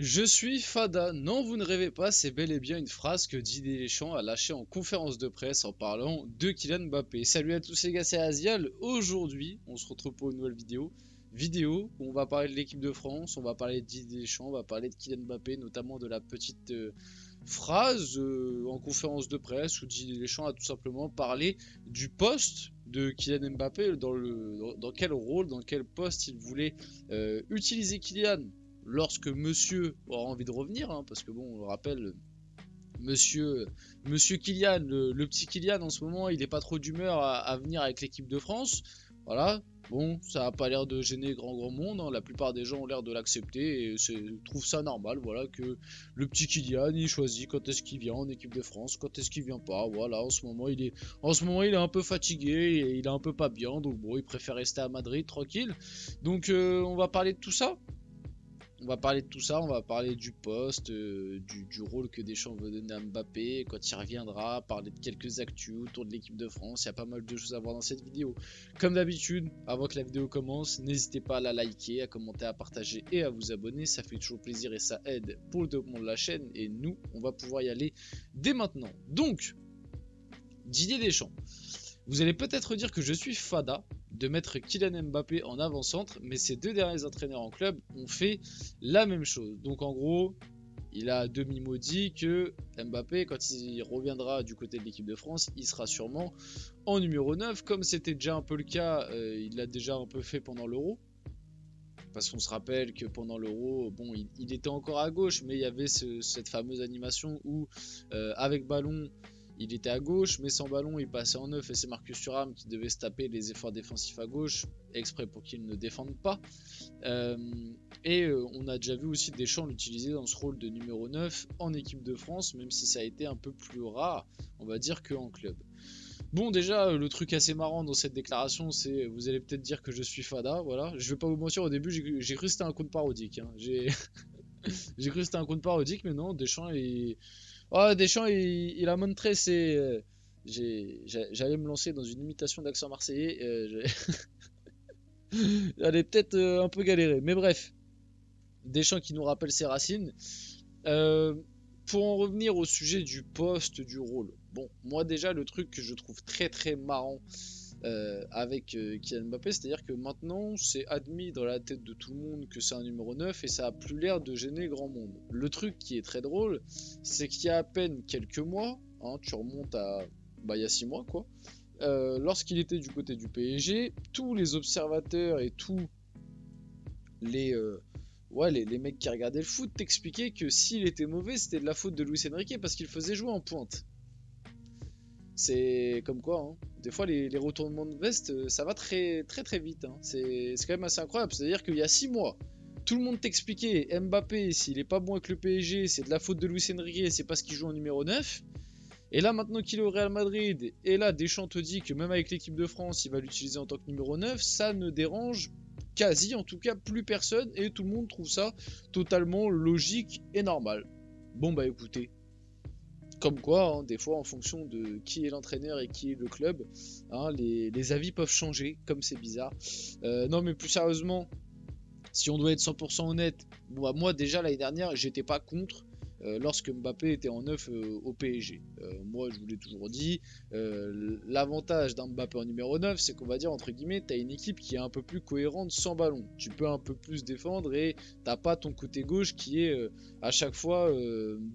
Je suis Fada. Non, vous ne rêvez pas, c'est bel et bien une phrase que Didier Deschamps a lâchée en conférence de presse en parlant de Kylian Mbappé. Salut à tous les gars, c'est Azial. Aujourd'hui, on se retrouve pour une nouvelle vidéo. Vidéo où on va parler de l'équipe de France, on va parler de Didier Deschamps, on va parler de Kylian Mbappé, notamment de la petite phrase en conférence de presse où Didier Deschamps a tout simplement parlé du poste de Kylian Mbappé, dans quel rôle, dans quel poste il voulait utiliser Kylian lorsque monsieur aura envie de revenir, hein, parce que bon, on le rappelle, monsieur, monsieur Kylian, le petit Kylian en ce moment, il n'est pas trop d'humeur à venir avec l'équipe de France. Voilà, bon, ça n'a pas l'air de gêner grand monde, hein. La plupart des gens ont l'air de l'accepter et trouvent ça normal, voilà, que le petit Kylian, il choisit quand est-ce qu'il vient en équipe de France, quand est-ce qu'il vient pas. Voilà, en ce moment, il est un peu fatigué et il est un peu pas bien, donc bon, il préfère rester à Madrid tranquille. Donc, on va parler de tout ça. On va parler de tout ça, on va parler du poste, du rôle que Deschamps veut donner à Mbappé, quand il reviendra, parler de quelques actus autour de l'équipe de France. Il y a pas mal de choses à voir dans cette vidéo. Comme d'habitude, avant que la vidéo commence, n'hésitez pas à la liker, à commenter, à partager et à vous abonner. Ça fait toujours plaisir et ça aide pour le développement de la chaîne. Et nous, on va pouvoir y aller dès maintenant. Donc, Didier Deschamps. Vous allez peut-être dire que je suis fada de mettre Kylian Mbappé en avant-centre, mais ces deux derniers entraîneurs en club ont fait la même chose. Donc en gros, il a demi-mot dit que Mbappé, quand il reviendra du côté de l'équipe de France, il sera sûrement en numéro 9, comme c'était déjà un peu le cas, il l'a déjà un peu fait pendant l'Euro. Parce qu'on se rappelle que pendant l'Euro, bon, il était encore à gauche, mais il y avait cette fameuse animation où, avec ballon, il était à gauche, mais sans ballon, il passait en neuf et c'est Marcus Thuram qui devait se taper les efforts défensifs à gauche, exprès pour qu'il ne défende pas. On a déjà vu aussi Deschamps l'utiliser dans ce rôle de numéro 9 en équipe de France, même si ça a été un peu plus rare, on va dire, qu'en club. Bon, déjà, le truc assez marrant dans cette déclaration, c'est, vous allez peut-être dire que je suis fada, voilà. Je vais pas vous mentir, au début, j'ai cru que c'était un compte parodique, hein. J'ai cru que c'était un compte parodique, mais non, Deschamps, Deschamps, il a montré ses. J'allais me lancer dans une imitation d'accent marseillais. J'allais peut-être un peu galérer. Mais bref, Deschamps qui nous rappelle ses racines. Euh, pour en revenir au sujet du poste, du rôle. Bon, moi déjà, le truc que je trouve très marrant avec Kylian Mbappé, c'est-à-dire que maintenant, c'est admis dans la tête de tout le monde que c'est un numéro 9 et ça a plus l'air de gêner grand monde. Le truc qui est très drôle, c'est qu'il y a à peine quelques mois, hein, tu remontes à il y a 6 mois quoi, lorsqu'il était du côté du PSG, tous les observateurs et tous les, les mecs qui regardaient le foot t'expliquaient que s'il était mauvais, c'était de la faute de Luis Enrique parce qu'il faisait jouer en pointe. C'est comme quoi, hein. Des fois les retournements de veste, ça va très vite, hein. C'est quand même assez incroyable. C'est-à-dire qu'il y a 6 mois, tout le monde t'expliquait Mbappé, s'il est pas bon avec le PSG, c'est de la faute de Luis Enrique, c'est parce qu'il joue en numéro 9. Et là, maintenant qu'il est au Real Madrid, et là, Deschamps te dit que même avec l'équipe de France, il va l'utiliser en tant que numéro 9, ça ne dérange quasi, en tout cas, plus personne, et tout le monde trouve ça totalement logique et normal. Bon, bah écoutez, comme quoi, hein, des fois, en fonction de qui est l'entraîneur et qui est le club, hein, les avis peuvent changer, comme c'est bizarre. Non, mais plus sérieusement, si on doit être 100% honnête, moi déjà l'année dernière, j'étais pas contre lorsque Mbappé était en neuf au PSG. Moi, je vous l'ai toujours dit, l'avantage d'un Mbappé en numéro 9, c'est qu'on va dire, entre guillemets, tu as une équipe qui est un peu plus cohérente sans ballon. Tu peux un peu plus défendre et t'as pas ton côté gauche qui est à chaque fois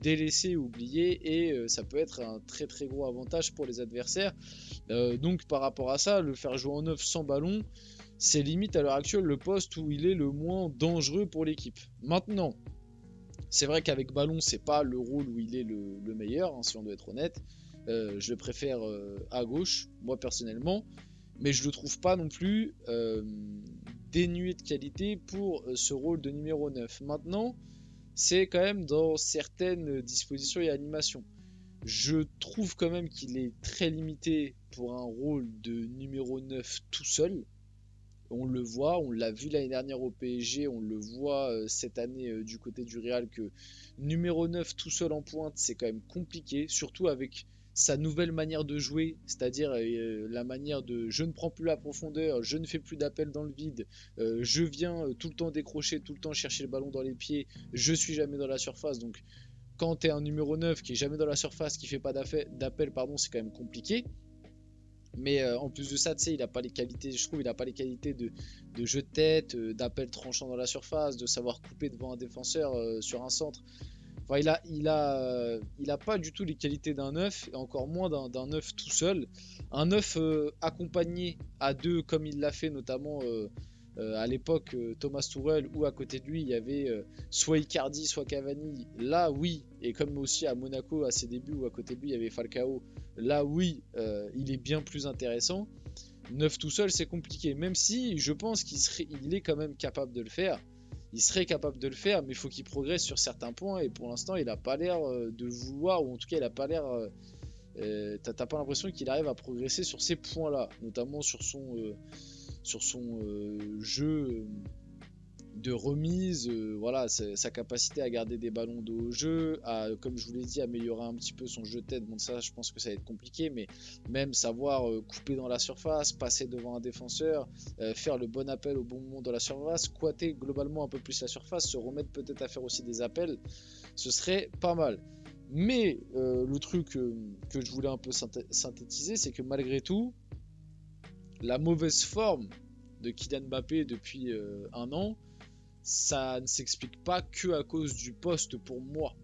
délaissé, oublié, et ça peut être un très gros avantage pour les adversaires. Donc par rapport à ça, le faire jouer en neuf sans ballon, c'est limite à l'heure actuelle le poste où il est le moins dangereux pour l'équipe. Maintenant, c'est vrai qu'avec ballon, c'est pas le rôle où il est le meilleur, hein, si on doit être honnête. Je le préfère à gauche, moi personnellement, mais je le trouve pas non plus dénué de qualité pour ce rôle de numéro 9. Maintenant, c'est quand même dans certaines dispositions et animations. Je trouve quand même qu'il est très limité pour un rôle de numéro 9 tout seul. On le voit, on l'a vu l'année dernière au PSG, on le voit cette année du côté du Real que numéro 9 tout seul en pointe, c'est quand même compliqué, surtout avec sa nouvelle manière de jouer, c'est-à-dire la manière de je ne prends plus la profondeur, je ne fais plus d'appel dans le vide, je viens tout le temps décrocher, tout le temps chercher le ballon dans les pieds, je suis jamais dans la surface. Donc quand tu es un numéro 9 qui est jamais dans la surface, qui fait pas d'appel, pardon, c'est quand même compliqué. Mais en plus de ça, tu sais, il a pas les qualités, je trouve, il a pas les qualités de jeu de tête, d'appel tranchant dans la surface, de savoir couper devant un défenseur sur un centre. Enfin, il a pas du tout les qualités d'un 9, et encore moins d'un 9 tout seul. Un 9 accompagné à deux, comme il l'a fait notamment à l'époque Thomas Tuchel, où à côté de lui il y avait soit Icardi, soit Cavani. Là, oui, et comme aussi à Monaco à ses débuts, où à côté de lui il y avait Falcao. Là, oui, il est bien plus intéressant. 9 tout seul, c'est compliqué. Même si je pense il est quand même capable de le faire. Il serait capable de le faire, mais il faut qu'il progresse sur certains points. Et pour l'instant, il n'a pas l'air de vouloir, ou en tout cas, il n'a pas l'air. T'as pas l'impression qu'il arrive à progresser sur ces points-là, notamment sur son jeu de remise, voilà, sa capacité à garder des ballons de haut jeu, à, comme je vous l'ai dit, améliorer un petit peu son jeu de tête. Bon, ça, je pense que ça va être compliqué, mais même savoir couper dans la surface, passer devant un défenseur, faire le bon appel au bon moment dans la surface, squatter globalement un peu plus la surface, se remettre peut-être à faire aussi des appels, ce serait pas mal. Mais le truc que je voulais un peu synthétiser, c'est que malgré tout, la mauvaise forme de Kylian Mbappé depuis un an, ça ne s'explique pas que à cause du poste pour moi.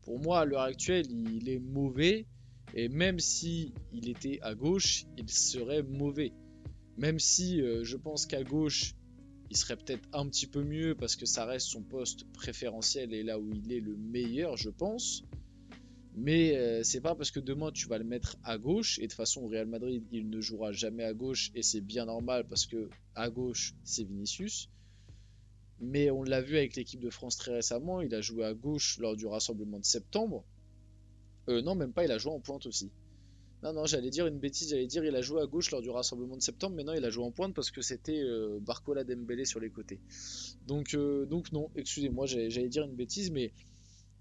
Pour moi, à l'heure actuelle, il est mauvais. Et même si il était à gauche, il serait mauvais. Même si je pense qu'à gauche, il serait peut-être un petit peu mieux parce que ça reste son poste préférentiel et là où il est le meilleur, je pense. Mais c'est pas parce que demain tu vas le mettre à gauche, et de toute façon au Real Madrid il ne jouera jamais à gauche et c'est bien normal parce que à gauche c'est Vinicius. Mais on l'a vu avec l'équipe de France très récemment, il a joué à gauche lors du rassemblement de septembre. Non, même pas, il a joué en pointe aussi. Non, non, j'allais dire une bêtise, j'allais dire il a joué à gauche lors du rassemblement de septembre, mais non, il a joué en pointe parce que c'était Barcola Dembélé sur les côtés. Donc non, excusez-moi, j'allais dire une bêtise, mais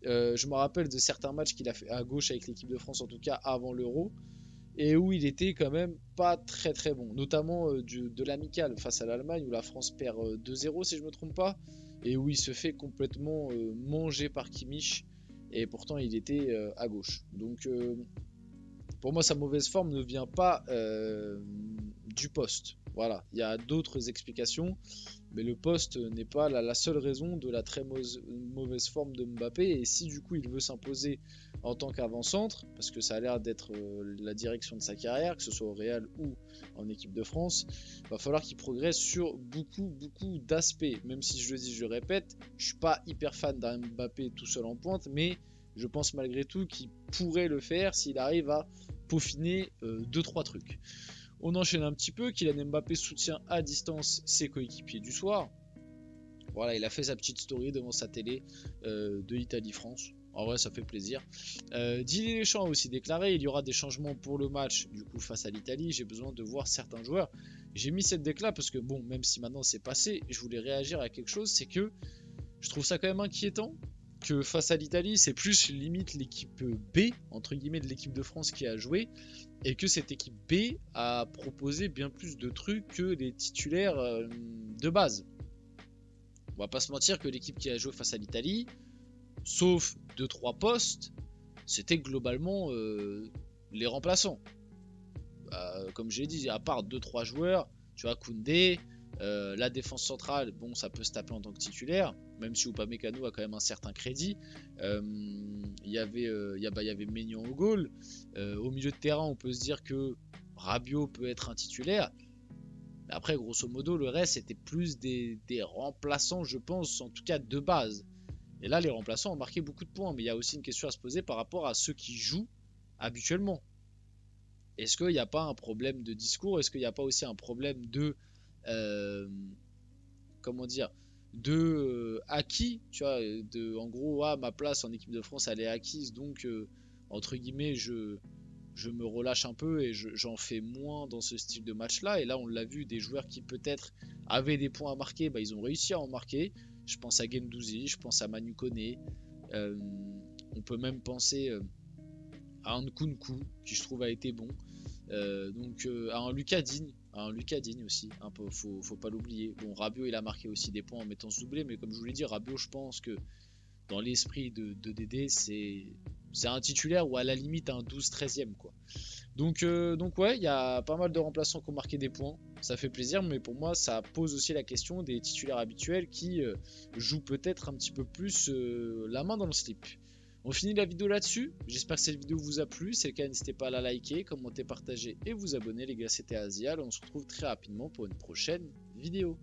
je me rappelle de certains matchs qu'il a fait à gauche avec l'équipe de France, en tout cas avant l'Euro, et où il était quand même pas très très bon, notamment de l'amical face à l'Allemagne où la France perd 2-0 si je me trompe pas, et où il se fait complètement manger par Kimmich, et pourtant il était à gauche. Donc pour moi sa mauvaise forme ne vient pas du poste. Voilà, il y a d'autres explications, mais le poste n'est pas la seule raison de la très mauvaise forme de Mbappé. Et si du coup il veut s'imposer en tant qu'avant-centre, parce que ça a l'air d'être la direction de sa carrière, que ce soit au Real ou en équipe de France, il va falloir qu'il progresse sur beaucoup d'aspects. Même si je le dis, je le répète, je suis pas hyper fan d'un Mbappé tout seul en pointe, mais je pense malgré tout qu'il pourrait le faire s'il arrive à peaufiner 2-3 trucs. On enchaîne un petit peu. Kylian Mbappé soutient à distance ses coéquipiers du soir. Voilà, il a fait sa petite story devant sa télé de Italie-France. En vrai, ça fait plaisir. Didier Deschamps a aussi déclaré il y aura des changements pour le match du coup face à l'Italie. J'ai besoin de voir certains joueurs. J'ai mis cette décla parce que bon, même si maintenant c'est passé, je voulais réagir à quelque chose. C'est que je trouve ça quand même inquiétant que face à l'Italie, c'est plus limite l'équipe B, entre guillemets, de l'équipe de France qui a joué, et que cette équipe B a proposé bien plus de trucs que les titulaires de base. On va pas se mentir que l'équipe qui a joué face à l'Italie, sauf 2-3 postes, c'était globalement les remplaçants. Comme j'ai dit, à part 2-3 joueurs, tu vois, Koundé, la défense centrale, bon, ça peut se taper en tant que titulaire, même si Upamecano a quand même un certain crédit. Il y avait Maignan au goal. Au milieu de terrain, on peut se dire que Rabiot peut être un titulaire. Mais après, grosso modo, le reste, c'était plus des remplaçants, je pense, en tout cas de base. Et là, les remplaçants ont marqué beaucoup de points. Mais il y a aussi une question à se poser par rapport à ceux qui jouent habituellement. Est-ce qu'il n'y a pas un problème de discours? Est-ce qu'il n'y a pas aussi un problème de comment dire, de acquis, tu vois, en gros, ma place en équipe de France elle est acquise, donc entre guillemets je me relâche un peu et j'en fais moins dans ce style de match là. Et là on l'a vu, des joueurs qui peut-être avaient des points à marquer, ils ont réussi à en marquer. Je pense à Guendouzi, je pense à Manu Koné, on peut même penser à un Nkunku qui je trouve a été bon. Donc à un Lucas Digne, aussi, un peu, faut pas l'oublier. Bon, Rabiot il a marqué aussi des points en mettant ce doublé, mais comme je vous l'ai dit, Rabiot je pense que dans l'esprit de Dédé c'est un titulaire ou à la limite un 12-13ème quoi. Donc ouais, il y a pas mal de remplaçants qui ont marqué des points, ça fait plaisir, mais pour moi ça pose aussi la question des titulaires habituels qui jouent peut-être un petit peu plus la main dans le slip. On finit la vidéo là-dessus, j'espère que cette vidéo vous a plu, si c'est le cas n'hésitez pas à la liker, commenter, partager et vous abonner les gars, c'était Azial, on se retrouve très rapidement pour une prochaine vidéo.